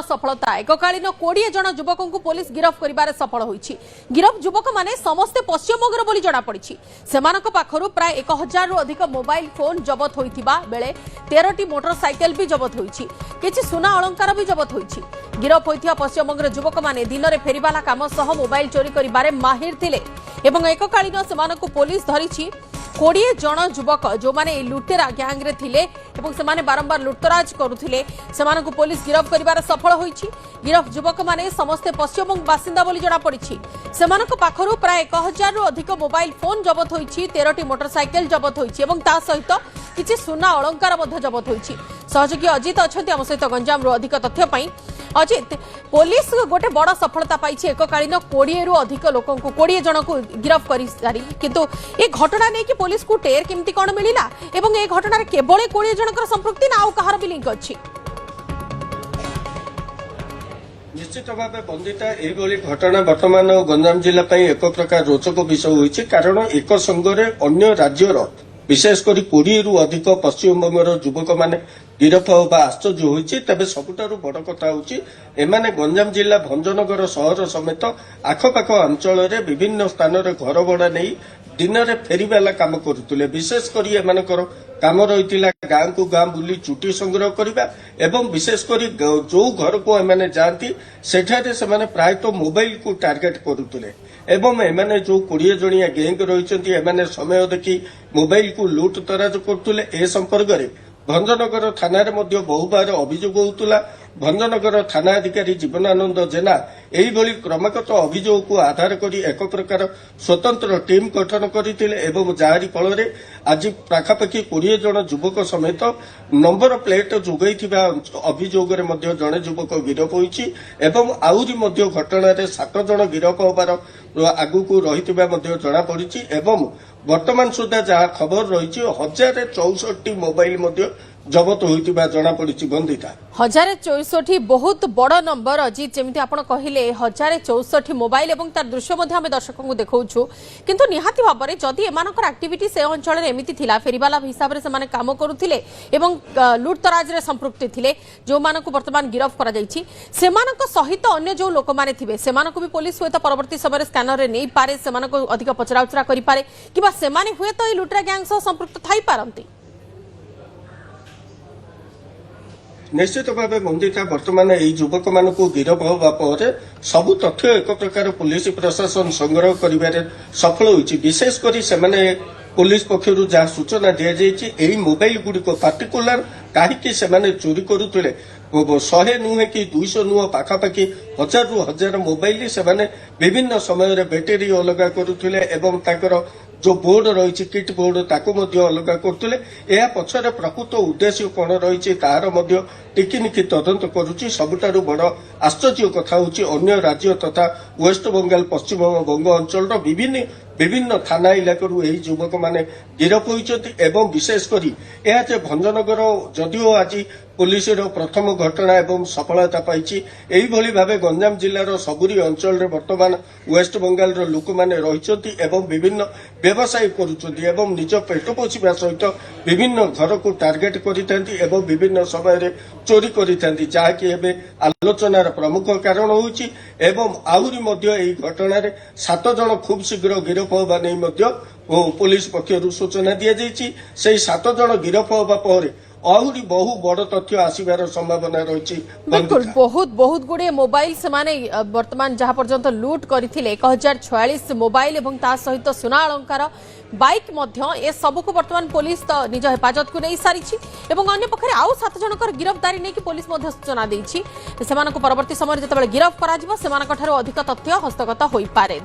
सफलता एककालीन 20 जन युवकों को पुलिस गिरफ करिबारे सफल होईछि। गिरफ युवक माने समस्ते पश्चिमबंगर बोली जणा पड़िछि। सेमानक पाखरु प्राय 1000 रु अधिक मोबाइल फोन जबत होइथिबा बेले 13टी मोटरसाइकेल भी जबत होईछि। किछि सुना अलंकार भी जबत होईछि। गिरफ होइथिया पश्चिमबंगर युवक माने दिन रे फेरीवाला काम सह मोबाइल चोरी करिबारे माहिर थिले एवं एककालीन सेमानक पुलिस धरिछि। 20 जन युवक जो माने लुटेरा गैंग रे थिले एवं सेमाने बारंबार लुटतराज करुथिले सेमानकु पुलिस गिरफ करिबार सफल होईछि। गिरफ युवक माने समस्ते पश्चिमबंग बासिंदा बोली जणा पड़िछि। सेमानक पाखरु प्राय 1000 रु अधिक मोबाइल फोन जबत होईछि। 13टी मोटरसाइकेल जबत होईछि एवं ता सहित किछि सुना अलंकार मध्ये जबत होईछि। सहयोगी अजित अछंती हम सहित गंजाम रु अधिक तथ्य पई। अजित, पुलिस गोटे बड़ सफलता पाई एककालीन 20 रु अधिक लोकों को 20 जन को गिरफ कर सारी किंतु ए घटना नहीं कि पुलिस को टेर केमती कौन मिला एवं ए घटना केवल 20 जनकर संपृक्ति ना आउ कहार भी लिंक अछि? निश्चित भाव बंदिता यही घटना वर्तमान गंजाम जिला एक प्रकार रोचक विषय होइछि। कारण एक संगरे अन्य राज्यर विशेषकर 20 रु अधिक पश्चिमबंगर युवक माने गिरफ होगा आश्चर्य होइछि। तबे सबुठारु बड़ कथा होछि एमाने गंजाम जिला भंजनगर सहर समेत आखपाख अंचल रे विभिन्न स्थान रे घर भड़ा नहीं दिन रे फेरीवाला काम करुतले। विशेष करी एमानकर काम रहितिला गाँ को गाँ बुली चुटी संग्रह करिबा एवं विशेष करी जो घर को एमाने जाती सेठारे सेमाने प्रायतः मोबाइल को टार्गेट करुतले एवं एमाने जो 20 जणिया गैंग रहिसंती एमाने समय देखि मोबाइल को लूट तराज करतले। ए संपर्क रे भंजनगर थाना रे मध्य बहुबार अभियोग होउतला। भंजनगर थाना अधिकारी जीवनानंद जेना एही क्रमागत अभियोग को आधार करी एक प्रकार स्वतंत्र टीम गठन करथिले एवं जारी फल रे आज पाखापाखि 20 जन युवक समेत नंबर प्लेट जोगैथिबा अभियोग रे मध्य जने युवक गिरफ होईछि एवं आउरी मध्य घटना रे 7 जन गिरफ होबार आगु को रहिथिबा मध्य जणा पड़िछि एवं वर्तमान सुधा जहाँ खबर रही 1064 मोबाइल जबत होइतिबा जणा पड़िछि। बंदिता 1064 बहुत बड़ नंबर अजित जमिति आपण कहिले 1064 मोबाइल एवं तार दृश्य मध्ये हम दर्शकों को देखौछु किंतु निहाती भाव में जदि एमानकर एक्टिविटी से अंचल रे एमिति थिला फेरीवाला हिसाब रे सेमाने काम करुथिले एवं लुटतराज रे संपृक्ति थिले जो मानको वर्तमान गिरफ करा जाईछि सेमानक सहित अन्य जो लोक माने थिबे सेमानको भी पुलिस होय त परवर्ती समय स्कैनर रे नै पारे सेमानको अधिक पचराउचरा करि पारे किबा सेमाने हुए तो ए लुटरा गैंग सह संपृक्त थाई पारंती। निश्चित भाव बंदिता वर्तमान यही युवक मान गिरफ होगा पर सबु तथ्य एक प्रकार पुलिस प्रशासन संग्रह करिबारे सफल होइछि। विशेषकर सेमाने पुलिस पक्षरु जहाँ सूचना दि जाइए मोबाइल गुड़िक पार्टिकुलर कहीं सेमाने चोरी करुले 100 नुहे कि 200 नुह पाखापाखि 1000 रु 1000 मोबाइल सेमाने विभिन्न समय रे बैटेरी अलग करुले एवं ताकर जो बोर्ड रही किट बोर्ड ताकू अलग करते यह पछरे प्रकृत उद्देश्य कौन रही तार टिकिनिकी तदंत करुच्ची। सबुठारु बड़ आश्चर्य कथा होची अन्य राज्य तथा वेस्ट बंगाल पश्चिम बंग अंचल विभिन्न विभिन्न थाना इलाकू यही युवक माने गिरफ होइछथि एवं विशेषकर यह जे भंजनगर जदिओ आज पुलिस प्रथम घटना एवं सफलता पाई एही भाव गंजाम जिलार सबुरी अंचल रे वर्तमान वेस्ट बंगाल लोक मैंने रही एवं विभिन्न व्यवसाय करुछथि एवं निज पेट पोषिबा सहित विभिन्न घर को टार्गेट करिथांती एवं विभिन्न समय रे चोरी करिथांती जहाँकि एबे आलोचनार प्रमुख कारण होउछि एवं आहुरी मध्य एही घटना रे 7 जन खूब शीघ्र गिरफ होबा नै मध्य पुलिस पक्षरु सूचना दिया जाइछि। सेही 7 जन गिरफ होबा परे आहुरी बहु बड़ तथ्य आसिबार संभावना रही। बिल्कुल बहुत बहुत गुड़े मोबाइल से वर्तमान जहाँ पर्यंत लुट करथिले 1046 मोबाइल एवं ता सहित सुना अलंकार बाइक मध्य ए सब को वर्तमान पुलिस तो निज हेफाजत को नहीं सारी एवं अन्य पक्षरे आउ 7 जनकर गिरफ्तारी नहीं कि पुलिस मध्य सूचना देछि। सेमानक परवर्ती समय जेतेबेले गिरफ करा जिवो सेमानक ठारो अधिक तथ्य हस्तगत होई पारे।